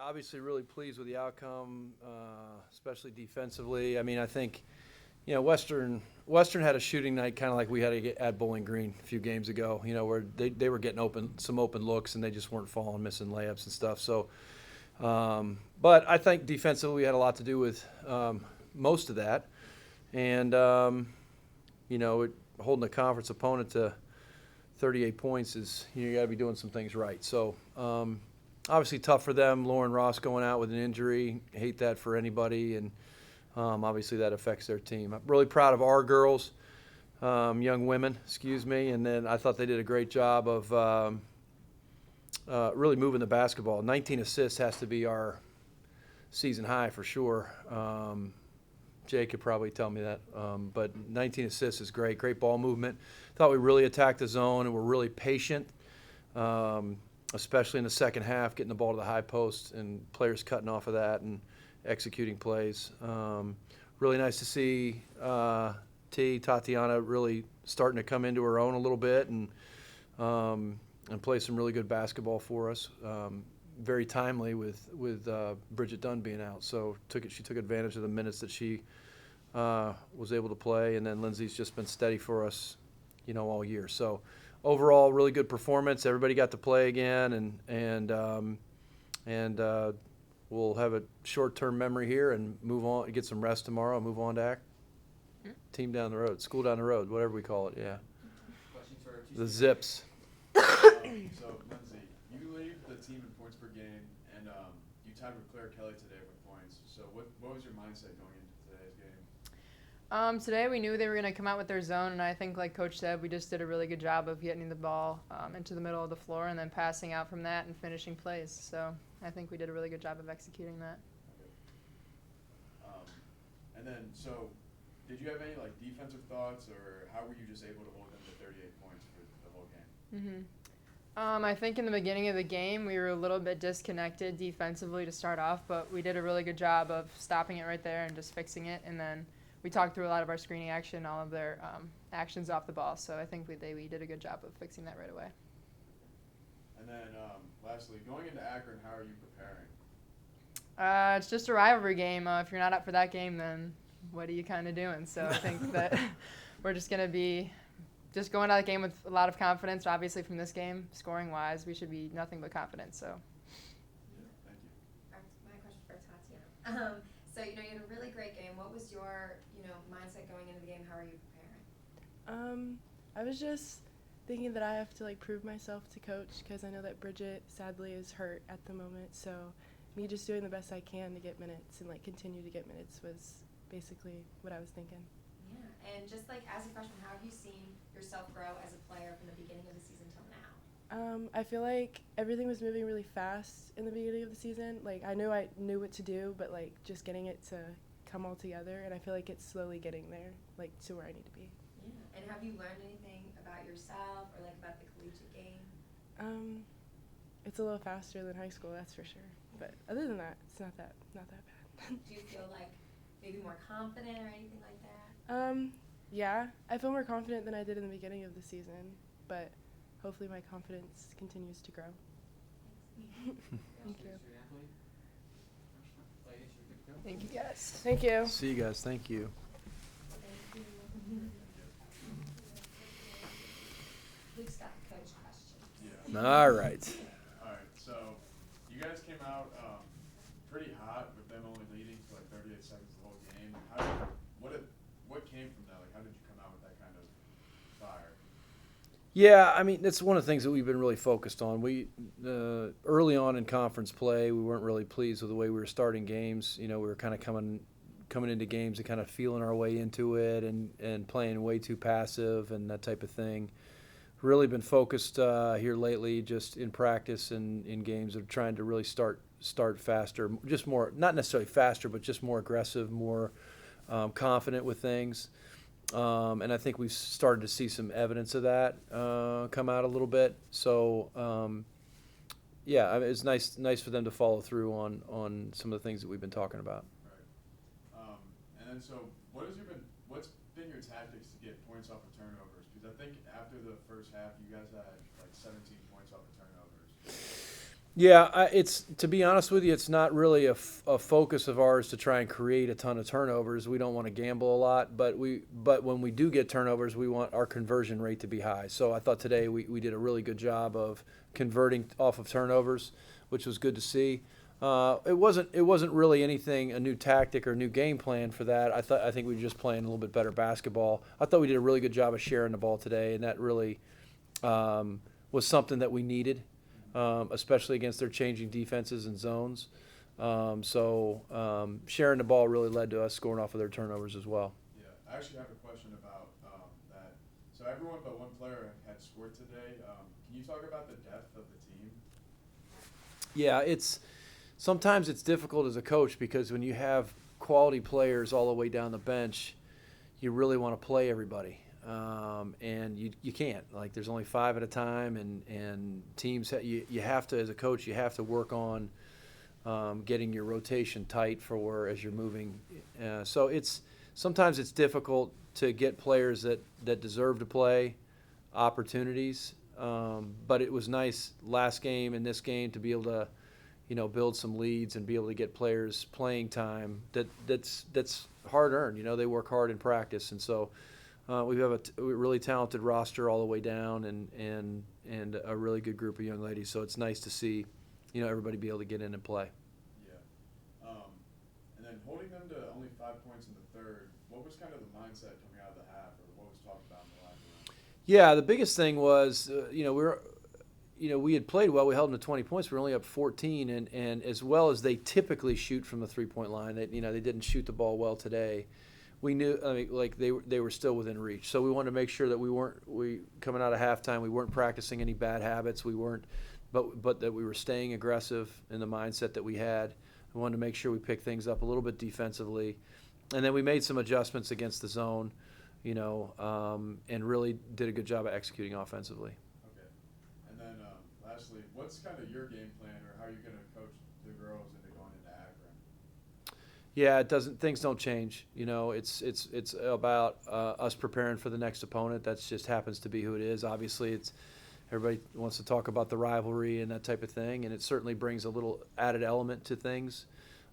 obviously really pleased with the outcome, especially defensively. I mean, I think, Western had a shooting night kind of like we had at Bowling Green a few games ago, where they were getting some open looks, and they just weren't falling, missing layups and stuff. So, but I think defensively we had a lot to do with most of that. And, holding a conference opponent to 38 points is, you got to be doing some things right. So, obviously tough for them. Lauren Ross going out with an injury. Hate that for anybody. And obviously that affects their team. I'm really proud of our girls, young women, and then I thought they did a great job of really moving the basketball. 19 assists has to be our season high for sure. Jay could probably tell me that. But 19 assists is great. Great ball movement. Thought we really attacked the zone and were really patient, especially in the second half, getting the ball to the high post and players cutting off of that and executing plays. Really nice to see Tatiana really starting to come into her own a little bit and play some really good basketball for us. Very timely with Bridget Dunn being out, so she took advantage of the minutes that she was able to play, and then Lindsey's just been steady for us, all year. So overall, really good performance. Everybody got to play again, and we'll have a short-term memory here and move on, get some rest tomorrow, and move on to team down the road, school down the road, whatever we call it. Yeah. Questions for The Zips. So Lindsey, you lead the team in points per game, and you tied with Claire Kelly today with points. So what was your mindset going into today's game? Today we knew they were going to come out with their zone, and I think, like Coach said, we just did a really good job of getting the ball into the middle of the floor and then passing out from that and finishing plays. So I think we did a really good job of executing that. Okay. And then, so did you have any defensive thoughts, or how were you just able to hold them to 38 points for the whole game? I think in the beginning of the game we were a little bit disconnected defensively to start off, but we did a really good job of stopping it right there and just fixing it. And then we talked through a lot of our screening action, all of their actions off the ball. So I think we did a good job of fixing that right away. And then lastly, going into Akron, how are you preparing? It's just a rivalry game. If you're not up for that game, then what are you kind of doing? So I think that we're just going to be just going out of the game with a lot of confidence. Obviously, from this game, scoring-wise, we should be nothing but confident. So. Yeah, thank you. My question for Tatiana. So you had a really great game. What was your mindset going into the game? How are you preparing? I was just thinking that I have to prove myself to Coach, because I know that Bridget sadly is hurt at the moment. So me just doing the best I can to get minutes and continue to get minutes was basically what I was thinking. Yeah, and just as a freshman, how have you seen yourself grow as a player from the beginning of the season till now? I feel like everything was moving really fast in the beginning of the season. I knew what to do, but just getting it to come all together, and I feel like it's slowly getting there, to where I need to be. Yeah, and have you learned anything about yourself or about the collegiate game? It's a little faster than high school, that's for sure. But other than that, it's not that bad. Do you feel maybe more confident or anything like that? Yeah, I feel more confident than I did in the beginning of the season, but hopefully my confidence continues to grow. Thank you. Thank you, guys. Thank you. See you guys. Thank you. Luke's got a coach question. Yeah. All right. All right. So you guys came out pretty hot with them only leading for 38 seconds the whole game. What came from that? How did you come out with that kind of fire? Yeah, I mean, that's one of the things that we've been really focused on. We early on in conference play, we weren't really pleased with the way we were starting games. We were kind of coming into games and kind of feeling our way into it and playing way too passive and that type of thing. Really been focused here lately, just in practice and in games of trying to really start faster, just more, not necessarily faster, but just more aggressive, more confident with things. And I think we've started to see some evidence of that come out a little bit. So, yeah, I mean, it's nice for them to follow through on some of the things that we've been talking about. Right. And then, so what's been your tactics to get points off of turnovers? Because I think after the first half, you guys had 17 points off of turnovers. Yeah, it's to be honest with you, it's not really a focus of ours to try and create a ton of turnovers. We don't want to gamble a lot, but when we do get turnovers, we want our conversion rate to be high. So I thought today we did a really good job of converting off of turnovers, which was good to see. It wasn't really anything, a new tactic or new game plan for that. I think we were just playing a little bit better basketball. I thought we did a really good job of sharing the ball today, and that really was something that we needed. Especially against their changing defenses and zones. Sharing the ball really led to us scoring off of their turnovers as well. Yeah, I actually have a question about that. So everyone but one player had scored today. Can you talk about the depth of the team? Yeah, sometimes it's difficult as a coach because when you have quality players all the way down the bench, you really want to play everybody. And you can't. Like, there's only 5 at a time, and teams, you have to, as a coach, you have to work on getting your rotation tight for as you're moving. So sometimes it's difficult to get players that deserve to play opportunities. But it was nice last game and this game to be able to, build some leads and be able to get players playing time that's hard earned. They work hard in practice, and so. We have a really talented roster all the way down, and a really good group of young ladies. So it's nice to see, everybody be able to get in and play. Yeah. And then holding them to only 5 points in the third, what was kind of the mindset coming out of the half, or what was talked about in the locker room? Yeah, the biggest thing was, we had played well. We held them to 20 points. We were only up 14, and as well as they typically shoot from the 3-point line, they didn't shoot the ball well today. We knew, they were still within reach. So we wanted to make sure that we coming out of halftime, we weren't practicing any bad habits. We weren't, but that we were staying aggressive in the mindset that we had. We wanted to make sure we picked things up a little bit defensively, and then we made some adjustments against the zone, and really did a good job of executing offensively. Okay. And then lastly, what's kind of your game plan, or how are you going to coach the girls into going into Akron? Yeah, things don't change. It's about us preparing for the next opponent. That just happens to be who it is. Obviously, everybody wants to talk about the rivalry and that type of thing, and it certainly brings a little added element to things.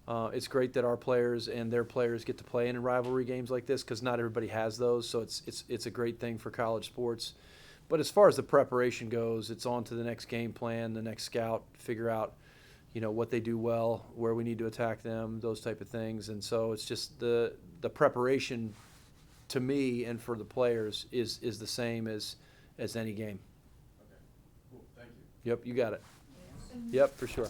It's great that our players and their players get to play in rivalry games like this because not everybody has those. So it's a great thing for college sports. But as far as the preparation goes, it's on to the next game plan, the next scout, figure out what they do well, where we need to attack them, those type of things. And so it's just the preparation to me and for the players is the same as any game. Okay. Cool. Thank you. Yep, you got it. Yep, for sure.